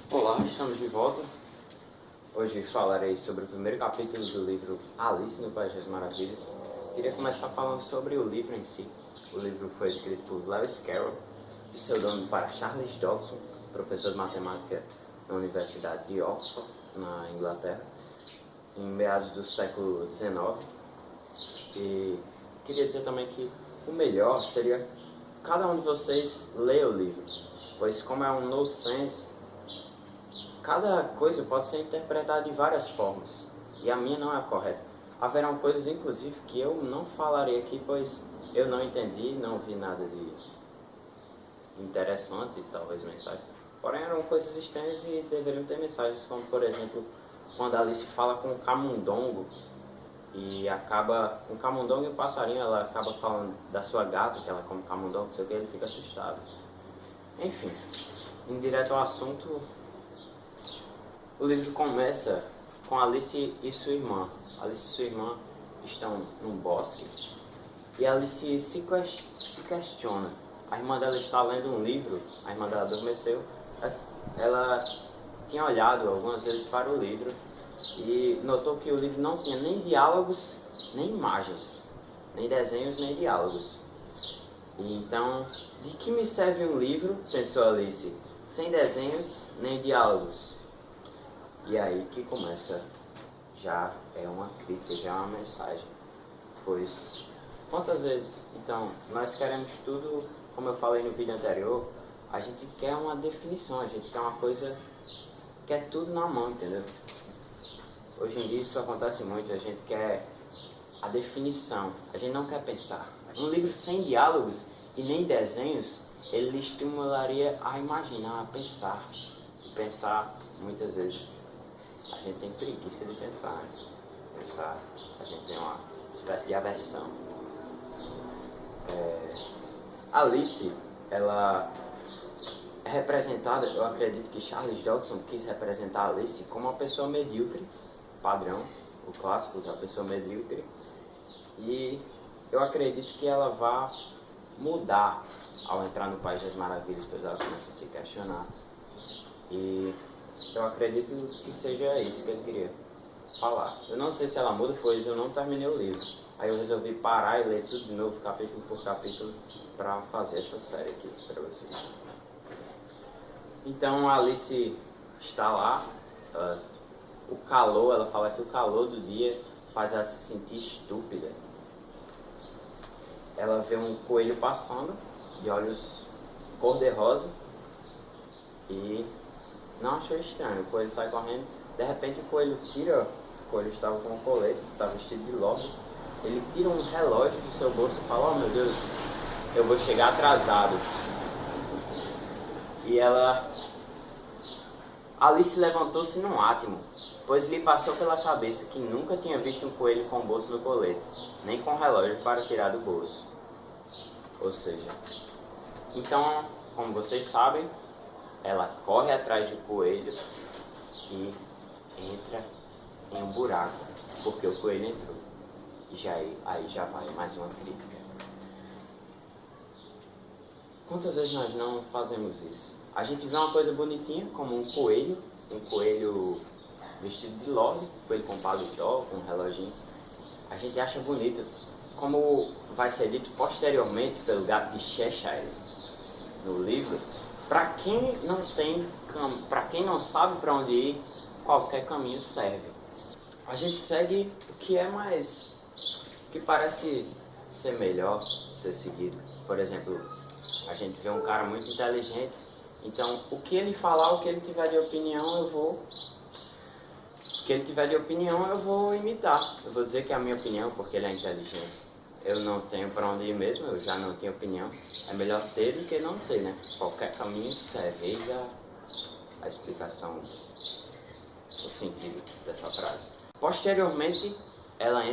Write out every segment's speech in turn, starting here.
Olá, estamos de volta. Hoje falarei sobre o primeiro capítulo do livro Alice no País das Maravilhas. Queria começar falando sobre o livro em si. O livro foi escrito por Lewis Carroll, pseudônimo para Charles Dodgson, professor de matemática na Universidade de Oxford, na Inglaterra, em meados do século XIX. E queria dizer também que o melhor seria cada um de vocês ler o livro, pois como é um nonsense, cada coisa pode ser interpretada de várias formas, e a minha não é a correta. Haverão coisas, inclusive, que eu não falarei aqui, pois eu não entendi, não vi nada de interessante, talvez mensagem. Porém, eram coisas estranhas e deveriam ter mensagens, como, por exemplo, quando a Alice fala com o camundongo, e acaba, um camundongo e um passarinho, ela acaba falando da sua gata, que ela come camundongo, não sei o que, ele fica assustado. Enfim, indo direto ao assunto, o livro começa com Alice e sua irmã. Alice e sua irmã estão num bosque e Alice se questiona. A irmã dela está lendo um livro, a irmã dela adormeceu. Ela tinha olhado algumas vezes para o livro e notou que o livro não tinha nem diálogos, nem imagens, nem desenhos, nem diálogos. E então, de que me serve um livro, pensou Alice, sem desenhos nem diálogos? E aí que começa, já é uma crítica, já é uma mensagem. Pois, quantas vezes, então, nós queremos tudo, como eu falei no vídeo anterior, a gente quer uma definição, a gente quer uma coisa, quer tudo na mão, entendeu? Hoje em dia isso acontece muito, a gente quer a definição, a gente não quer pensar. Um livro sem diálogos e nem desenhos, ele lhe estimularia a imaginar, a pensar. E pensar, muitas vezes, a gente tem preguiça de pensar, né? Pensar, a gente tem uma espécie de aversão. Alice, ela é representada, eu acredito que Charles Dodgson quis representar Alice como uma pessoa medíocre, padrão, o clássico da pessoa medíocre, e eu acredito que ela vai mudar ao entrar no País das Maravilhas, pois ela começa a se questionar. E eu acredito que seja isso que ele queria falar. Eu não sei se ela muda, pois eu não terminei o livro. Aí eu resolvi parar e ler tudo de novo, capítulo por capítulo, para fazer essa série aqui para vocês. Então a Alice está lá, o calor, ela fala que o calor do dia faz ela se sentir estúpida. Ela vê um coelho passando, de olhos cor-de-rosa, e não achou estranho. O coelho sai correndo, de repente o coelho estava com um colete, estava vestido de lobby, ele tira um relógio do seu bolso e fala: oh meu Deus, eu vou chegar atrasado. E Alice levantou-se num átimo, pois lhe passou pela cabeça que nunca tinha visto um coelho com o bolso no colete, nem com relógio para tirar do bolso. Ou seja, então, como vocês sabem, ela corre atrás do coelho e entra em um buraco, porque o coelho entrou. E aí já vai mais uma crítica. Quantas vezes nós não fazemos isso? A gente vê uma coisa bonitinha, como um coelho vestido de lobby, um coelho com paletó, com um reloginho. A gente acha bonito, como vai ser dito posteriormente pelo gato de Cheshire no livro. Para quem não sabe para onde ir, qualquer caminho serve. A gente segue o que é mais, o que parece ser melhor ser seguido. Por exemplo, a gente vê um cara muito inteligente, então o que ele falar, o que ele tiver de opinião, eu vou imitar. Eu vou dizer que é a minha opinião porque ele é inteligente. Eu não tenho para onde ir mesmo, eu já não tenho opinião. É melhor ter do que não ter, né? Qualquer caminho serve. Eis a explicação, o sentido dessa frase. Posteriormente, ela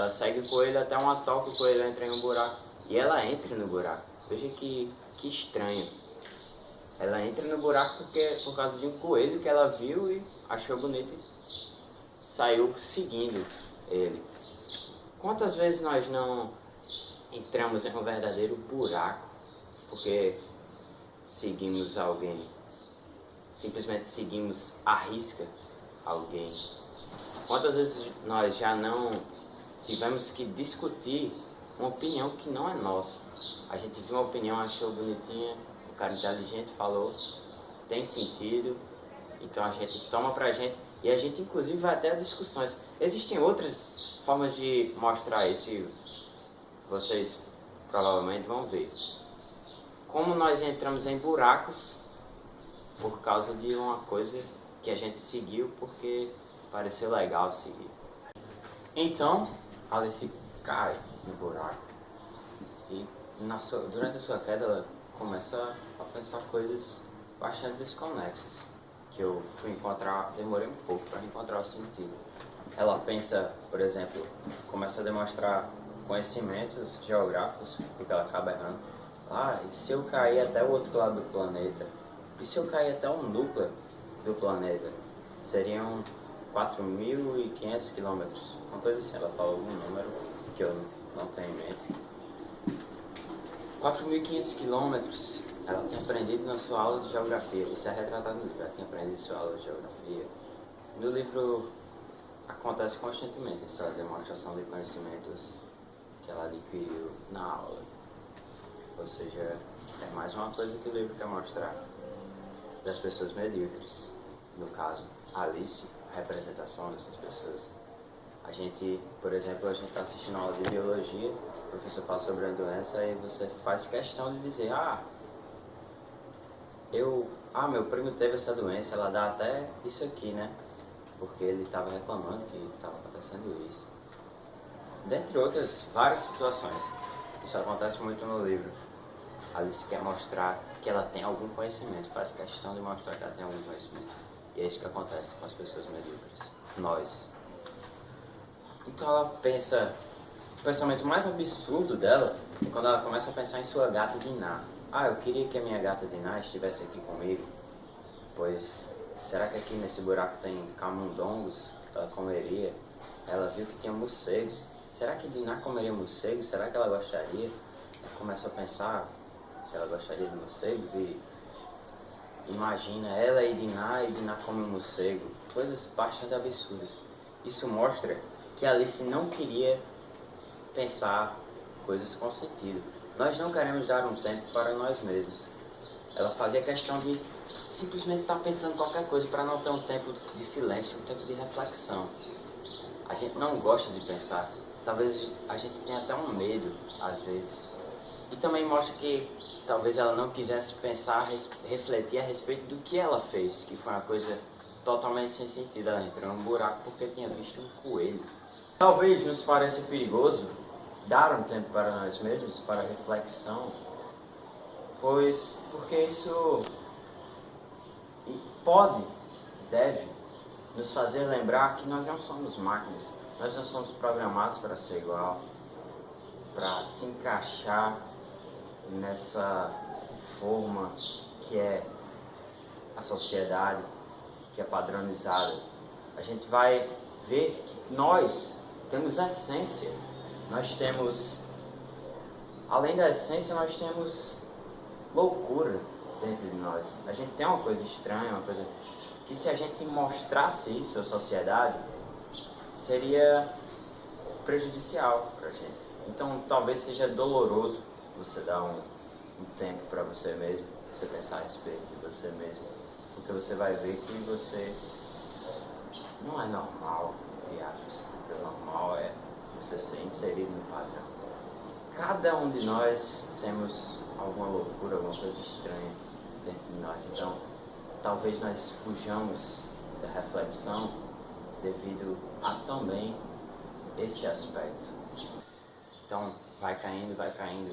segue o coelho até uma toca, o coelho entra em um buraco. E ela entra no buraco. Veja que estranho. Ela entra no buraco por causa de um coelho que ela viu e achou bonito e saiu seguindo ele. Quantas vezes nós não entramos em um verdadeiro buraco porque seguimos alguém simplesmente seguimos à risca alguém? Quantas vezes nós já não tivemos que discutir uma opinião que não é nossa? A gente viu uma opinião, achou bonitinha, o cara inteligente falou, tem sentido, então a gente toma pra gente, e a gente inclusive vai até a discussões. Existem outras formas de mostrar isso e vocês provavelmente vão ver. Como nós entramos em buracos por causa de uma coisa que a gente seguiu porque pareceu legal seguir. Então, Alice cai no buraco e durante a sua queda ela começa a pensar coisas bastante desconexas, que eu fui encontrar, demorei um pouco para encontrar o sentido. Ela pensa, por exemplo, começa a demonstrar conhecimentos geográficos, porque ela acaba errando. E se eu cair até o outro lado do planeta? E se eu cair até um núcleo do planeta? Seriam 4.500 quilômetros, uma coisa assim. Ela falou algum número que eu não tenho em mente. 4.500 quilômetros. Ela tinha aprendido na sua aula de geografia. Isso é retratado no livro. Ela tinha aprendido na sua aula de geografia. No livro acontece constantemente essa demonstração de conhecimentos que ela adquiriu na aula. Ou seja, é mais uma coisa que o livro quer mostrar das pessoas medíocres. No caso, Alice, a representação dessas pessoas. A gente, por exemplo, a gente está assistindo a aula de biologia, o professor fala sobre a doença e você faz questão de dizer, meu primo teve essa doença, ela dá até isso aqui, né? Porque ele estava reclamando que estava acontecendo isso. Dentre outras várias situações. Isso acontece muito no livro. Alice quer mostrar que ela tem algum conhecimento, faz questão de mostrar que ela tem algum conhecimento. E é isso que acontece com as pessoas medíocres. Nós. Então ela pensa, o pensamento mais absurdo dela é quando ela começa a pensar em sua gata Dinah. Eu queria que a minha gata Dinah estivesse aqui comigo, pois será que aqui nesse buraco tem camundongos que ela comeria? Ela viu que tinha morcegos. Será que Dinah comeria morcegos? Será que ela gostaria? Ela começa a pensar se ela gostaria de morcegos e imagina ela e Dinah come um morcego. Coisas bastante absurdas. Isso mostra que Alice não queria pensar coisas com sentido. Nós não queremos dar um tempo para nós mesmos. Ela fazia questão de simplesmente estar pensando qualquer coisa para não ter um tempo de silêncio, um tempo de reflexão. A gente não gosta de pensar. Talvez a gente tenha até um medo, às vezes. E também mostra que talvez ela não quisesse pensar, refletir a respeito do que ela fez, que foi uma coisa totalmente sem sentido. Ela entrou num buraco porque tinha visto um coelho. Talvez nos pareça perigoso dar um tempo para nós mesmos, para reflexão, porque isso deve nos fazer lembrar que nós não somos máquinas, nós não somos programados para ser igual, para se encaixar nessa forma que é a sociedade, que é padronizada. A gente vai ver que nós temos essência, nós temos, além da essência, nós temos loucura dentro de nós. A gente tem uma coisa estranha, uma coisa que se a gente mostrasse isso à sociedade, seria prejudicial para a gente. Então talvez seja doloroso você dar um tempo para você mesmo, você pensar a respeito de você mesmo, porque você vai ver que você não é normal, entre aspas. O normal é você ser inserido no padrão. Cada um de nós temos alguma loucura, alguma coisa estranha dentro de nós. Então, talvez nós fujamos da reflexão devido a também esse aspecto. Então, vai caindo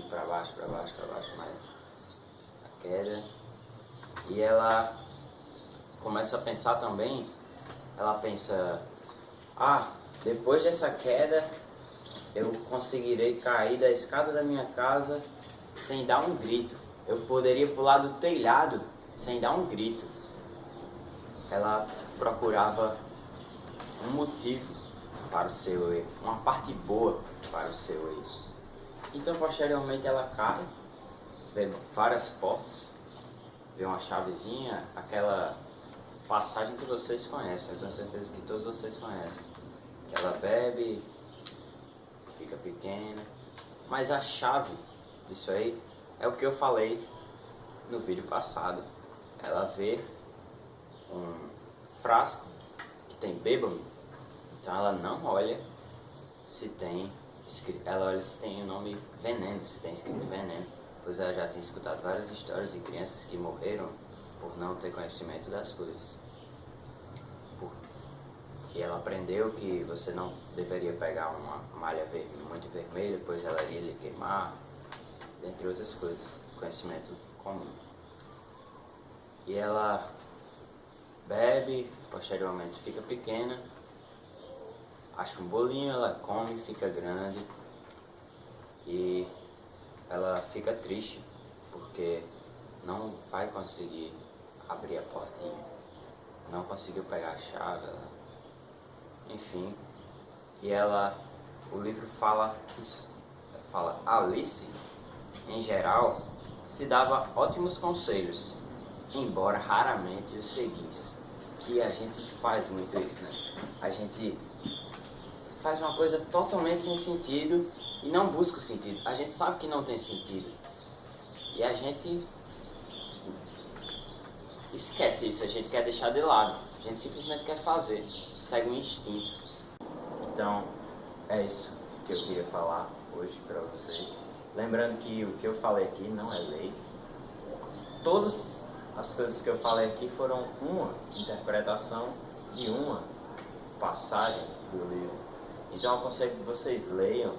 para baixo, mais a queda. E ela começa a pensar também, ela pensa, depois dessa queda, eu conseguirei cair da escada da minha casa sem dar um grito. Eu poderia pular do telhado sem dar um grito. Ela procurava um motivo para o seu erro, uma parte boa para o seu erro. Então, posteriormente, ela cai, vê várias portas, vê uma chavezinha, aquela passagem que vocês conhecem, eu tenho certeza que todos vocês conhecem. Que ela bebe, fica pequena, mas a chave disso aí é o que eu falei no vídeo passado. Ela vê um frasco que tem bêbado, então ela não olha se tem escrito, ela olha se tem o nome veneno, se tem escrito veneno, pois ela já tem escutado várias histórias de crianças que morreram por não ter conhecimento das coisas. E ela aprendeu que você não deveria pegar uma malha muito vermelha, pois ela iria lhe queimar, dentre outras coisas, conhecimento comum. E ela bebe, posteriormente fica pequena, acha um bolinho, ela come, fica grande e ela fica triste porque não vai conseguir abrir a portinha, não conseguiu pegar a chave, enfim. E o livro fala Alice, em geral, se dava ótimos conselhos, embora raramente os seguisse. Que a gente faz muito isso, né? A gente faz uma coisa totalmente sem sentido e não busca o sentido. A gente sabe que não tem sentido e a gente esquece isso, a gente quer deixar de lado, a gente simplesmente quer fazer, segue um instinto. Então, é isso que eu queria falar hoje para vocês. Lembrando que o que eu falei aqui não é lei. Todas as coisas que eu falei aqui foram uma interpretação de uma passagem do livro. Então eu aconselho que vocês leiam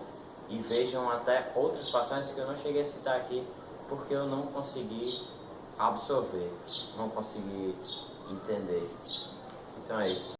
e vejam até outras passagens que eu não cheguei a citar aqui, porque eu não consegui absorver, não consegui entender. Então é isso.